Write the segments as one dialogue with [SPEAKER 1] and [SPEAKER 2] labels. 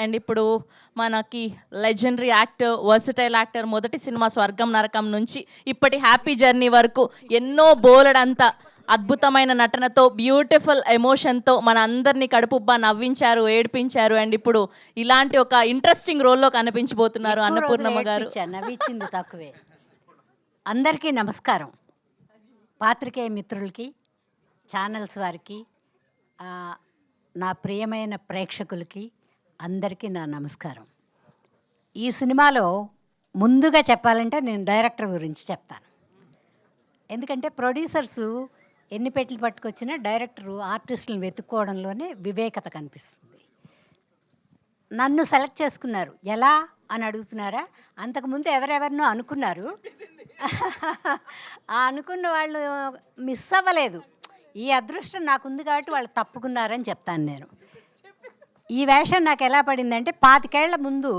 [SPEAKER 1] And ఇప్పుడు మనకి legendary actor, versatile actor, మొదటి సినిమా స్వర్గం నరకం నుంచి ఇప్పటి హ్యాపీ జర్నీ వరకు ఎన్నో బోలెడంత అద్భుతమైన నటనతో, బ్యూటిఫుల్ ఎమోషన్తో మన అందరినీ కడుపుబ్బా నవ్వించారు, ఏడిపించారు. అండ్ ఇప్పుడు ఇలాంటి ఒక ఇంట్రెస్టింగ్ రోల్లో కనిపించబోతున్నారు అన్నపూర్ణమ్మ గారు.
[SPEAKER 2] నవ్వించింది తక్కువే. అందరికీ నమస్కారం. పాత్రికేయ మిత్రులకి, ఛానల్స్ వారికి, నా ప్రియమైన ప్రేక్షకులకి అందరికీ నా నమస్కారం. ఈ సినిమాలో ముందుగా చెప్పాలంటే నేను డైరెక్టర్ గురించి చెప్తాను. ఎందుకంటే ప్రొడ్యూసర్సు ఎన్ని పెట్లు పట్టుకొచ్చినా డైరెక్టరు ఆర్టిస్టులను వెతుక్కోవడంలోనే వివేకత కనిపిస్తుంది. నన్ను సెలెక్ట్ చేసుకున్నారు. ఎలా అని అడుగుతున్నారా? అంతకుముందు ఎవరెవరినో అనుకున్నారు. ఆ అనుకున్న వాళ్ళు మిస్ అవ్వలేదు. ఈ అదృష్టం నాకుంది కాబట్టి వాళ్ళు తప్పుకున్నారని చెప్తాను నేను. ఈ వేషం నాకు ఎలా పడిందంటే 25 ఏళ్ల ముందు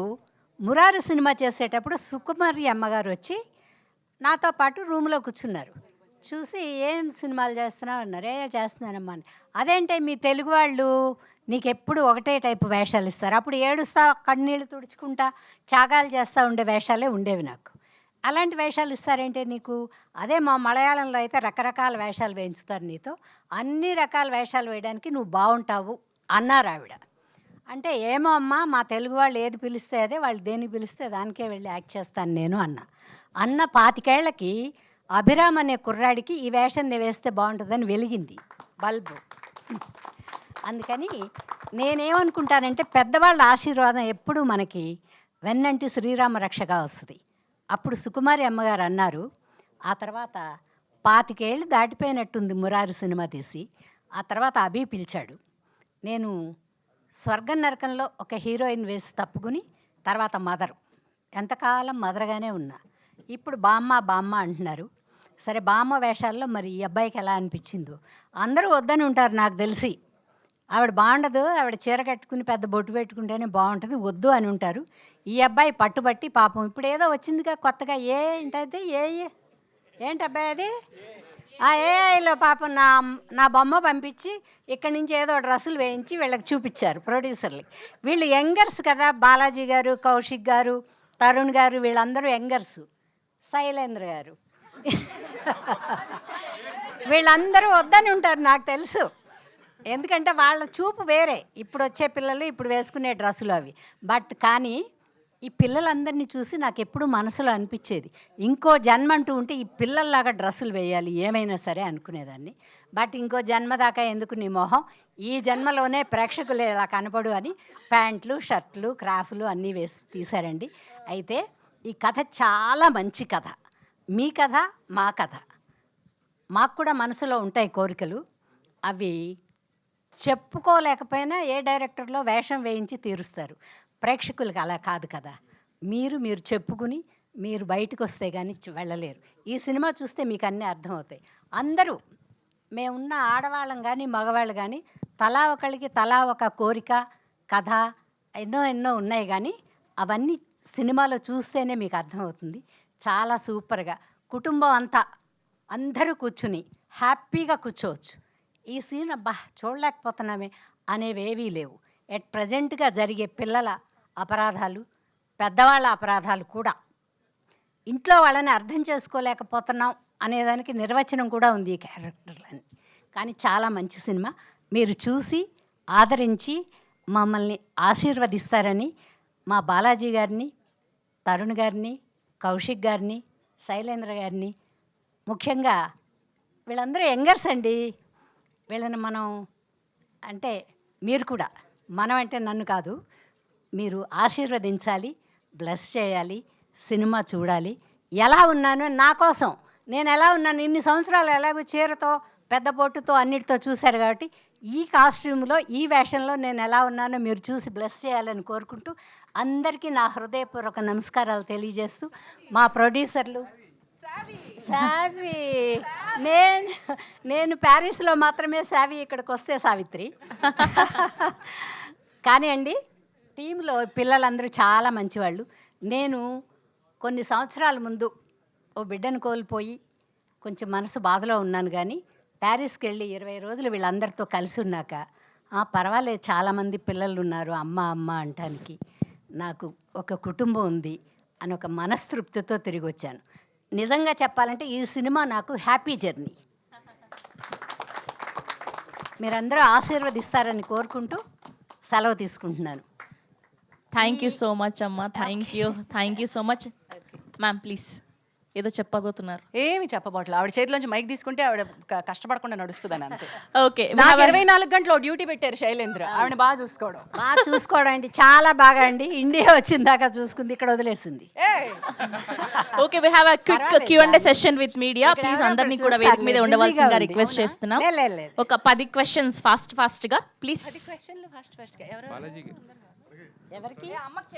[SPEAKER 2] మురారి సినిమా చేసేటప్పుడు సుకుమారి అమ్మగారు వచ్చి నాతో పాటు రూమ్లో కూర్చున్నారు. చూసి ఏం సినిమాలు చేస్తున్నావు అన్నారు. చేస్తున్నానమ్మా అని. అదేంటే మీ తెలుగు వాళ్ళు నీకు ఎప్పుడు ఒకటే టైపు వేషాలు ఇస్తారు, అప్పుడు ఏడుస్తా కన్నీళ్ళు తుడుచుకుంటా త్యాగాలు చేస్తూ ఉండే వేషాలే ఉండేవి నాకు. అలాంటి వేషాలు ఇస్తారేంటే నీకు? అదే మా మలయాళంలో అయితే రకరకాల వేషాలు వేయించుతారు నీతో, అన్ని రకాల వేషాలు వేయడానికి నువ్వు బాగుంటావు అన్నారు ఆవిడ. అంటే ఏమో అమ్మా, మా తెలుగు వాళ్ళు ఏది పిలిస్తే అదే, వాళ్ళు దేనికి పిలిస్తే దానికే వెళ్ళి యాక్ట్ చేస్తాను నేను అన్న 25 ఏళ్లకి అభిరామ్ అనే కుర్రాడికి ఈ వేషం నేను వేస్తే బాగుంటుందని వెలిగింది బల్బు. అందుకని నేనేమనుకుంటానంటే పెద్దవాళ్ళ ఆశీర్వాదం ఎప్పుడూ మనకి వెన్నంటి శ్రీరామ రక్షగా వస్తుంది. అప్పుడు సుకుమారి అమ్మగారు అన్నారు. ఆ తర్వాత 25 ఏళ్ళు దాటిపోయినట్టుంది మురారి సినిమా తీసి. ఆ తర్వాత అభి పిలిచాడు. నేను స్వర్గం నరకంలో ఒక హీరోయిన్ వేసి తప్పుకుని తర్వాత మదరు, ఎంతకాలం మదరగానే ఉన్నా. ఇప్పుడు బామ్మ అంటున్నారు. సరే, బామ్మ వేషాల్లో మరి ఈ అబ్బాయికి ఎలా అనిపించిందో. అందరూ వద్దని ఉంటారు నాకు తెలిసి. ఆవిడ బాగుండదు, ఆవిడ చీర కట్టుకుని పెద్ద బొట్టు పెట్టుకుంటేనే బాగుంటుంది, వద్దు అని ఉంటారు. ఈ అబ్బాయి పట్టుబట్టి పాపం ఇప్పుడు ఏదో వచ్చిందిగా కొత్తగా, ఏంటది ఏంటి అబ్బాయి అది, ఆ ఏఐలో పాపం నా బొమ్మ పంపించి ఇక్కడి నుంచి ఏదో డ్రెస్సులు వేయించి వీళ్ళకి చూపించారు ప్రొడ్యూసర్లకి. వీళ్ళు యంగర్స్ కదా, బాలాజీ గారు, కౌశిక్ గారు, తరుణ్ గారు, వీళ్ళందరూ యంగర్సు. శైలేంద్ర గారు వీళ్ళందరూ వద్దని ఉంటారు నాకు తెలుసు. ఎందుకంటే వాళ్ళ చూపు వేరే, ఇప్పుడు వచ్చే పిల్లలు ఇప్పుడు వేసుకునే డ్రెస్సులు అవి. కానీ ఈ పిల్లలందరినీ చూసి నాకు ఎప్పుడూ మనసులో అనిపించేది, ఇంకో జన్మ అంటూ ఉంటే ఈ పిల్లల్లాగా డ్రెస్సులు వేయాలి ఏమైనా సరే అనుకునేదాన్ని. ఇంకో జన్మ దాకా ఎందుకు నీ మొహం, ఈ జన్మలోనే ప్రేక్షకులు ఇలా కనపడు అని ప్యాంట్లు, షర్ట్లు, క్రాఫ్లు అన్నీ వేసి తీశారండి. అయితే ఈ కథ చాలా మంచి కథ. మీ కథ, మా కథ. మాకు కూడా మనసులో ఉంటాయి కోరికలు, అవి చెప్పుకోలేకపోయినా ఏ డైరెక్టర్లో వేషం వేయించి తీరుస్తారు. ప్రేక్షకులకు అలా కాదు కదా. మీరు చెప్పుకుని మీరు బయటకు వస్తే కానీ వెళ్ళలేరు. ఈ సినిమా చూస్తే మీకు అన్నీ అర్థమవుతాయి. అందరూ మేమున్న ఆడవాళ్ళం కానీ మగవాళ్ళు కానీ తలా ఒకళ్ళకి తలా ఒక కోరిక, కథ ఎన్నో ఉన్నాయి. కానీ అవన్నీ సినిమాలో చూస్తేనే మీకు అర్థమవుతుంది. చాలా సూపర్గా కుటుంబం అంతా అందరూ కూర్చుని హ్యాపీగా కూర్చోవచ్చు. ఈ సీన్ అబ్బా చూడలేకపోతున్నామే అనేవేవీ లేవు. ఎట్ ప్రజెంట్గా జరిగే పిల్లల అపరాధాలు, పెద్దవాళ్ళ అపరాధాలు కూడా, ఇంట్లో వాళ్ళని అర్థం చేసుకోలేకపోతున్నాం అనేదానికి నిర్వచనం కూడా ఉంది ఈ క్యారెక్టర్లని. కానీ చాలా మంచి సినిమా. మీరు చూసి ఆదరించి మమ్మల్ని ఆశీర్వదిస్తారని మా బాలాజీ గారిని, తరుణ్ గారిని, కౌశిక్ గారిని, శైలేంద్ర గారిని, ముఖ్యంగా వీళ్ళందరూ యంగర్స్ అండి. వీళ్ళని మనం అంటే మీరు కూడా, మనం అంటే నన్ను కాదు, మీరు ఆశీర్వదించాలి, బ్లెస్ చేయాలి, సినిమా చూడాలి. ఎలా ఉన్నాను నా కోసం, నేను ఎలా ఉన్నాను ఇన్ని సంవత్సరాలు, ఎలాగో చీరతో పెద్ద బొట్టుతో అన్నిటితో చూశారు కాబట్టి ఈ కాస్ట్యూమ్లో ఈ వేషంలో నేను ఎలా ఉన్నానో మీరు చూసి బ్లెస్ చేయాలని కోరుకుంటూ అందరికీ నా హృదయపూర్వక నమస్కారాలు తెలియజేస్తూ, మా ప్రొడ్యూసర్లు సావి, నేను ప్యారిస్లో మాత్రమే సావి, ఇక్కడికి వస్తే సావిత్రి. కానీ అండి టీంలో పిల్లలందరూ చాలా మంచివాళ్ళు. నేను కొన్ని సంవత్సరాల ముందు ఓ బిడ్డను కోల్పోయి కొంచెం మనసు బాధలో ఉన్నాను. కానీ ప్యారిస్కి వెళ్ళి 20 రోజులు వీళ్ళందరితో కలిసి ఉన్నాక పర్వాలేదు, చాలామంది పిల్లలు ఉన్నారు అమ్మ అమ్మ అంటానికి. నాకు ఒక కుటుంబం ఉంది అని ఒక మనస్తృప్తితో తిరిగి వచ్చాను. నిజంగా చెప్పాలంటే ఈ సినిమా నాకు హ్యాపీ జర్నీ. మీరందరూ ఆశీర్వదిస్తారని కోరుకుంటూ సెలవు తీసుకుంటున్నాను.
[SPEAKER 1] థ్యాంక్ యూ సో మచ్ అమ్మ. Thank you so much. Ma'am please ఏదో చెప్పబోతున్నారు.
[SPEAKER 3] ఏమి చెప్పబోట్లేదు. ఆవిడ చేతిలోంచి మైక్ తీసుకుంటే ఆవిడ కష్టపడకుండా నడుస్తుందని అంతే.
[SPEAKER 1] ఓకే,
[SPEAKER 3] నాకు 24 గంటలు డ్యూటీ పెట్టారు శైలేంద్ర, ఆవిడ బాగా చూసుకోవడం.
[SPEAKER 2] బాగా చూసుకోవడం అండి, చాలా బాగా అండి. ఇండియా వచ్చిందాకా చూసుకుంది, ఇక్కడ వదిలేసింది.
[SPEAKER 1] Okay, we have a quick Q&A session with media. Please అందరినీ కూడా వేదిక మీద ఉండవలసిందిగా రిక్వెస్ట్ చేస్తున్నాం.
[SPEAKER 2] లేదు.
[SPEAKER 1] ఒక 10 క్వశ్చన్స్ ఫాస్ట్ గా ప్లీజ్.
[SPEAKER 3] ఫస్ట్ గా
[SPEAKER 2] ఎవరికి?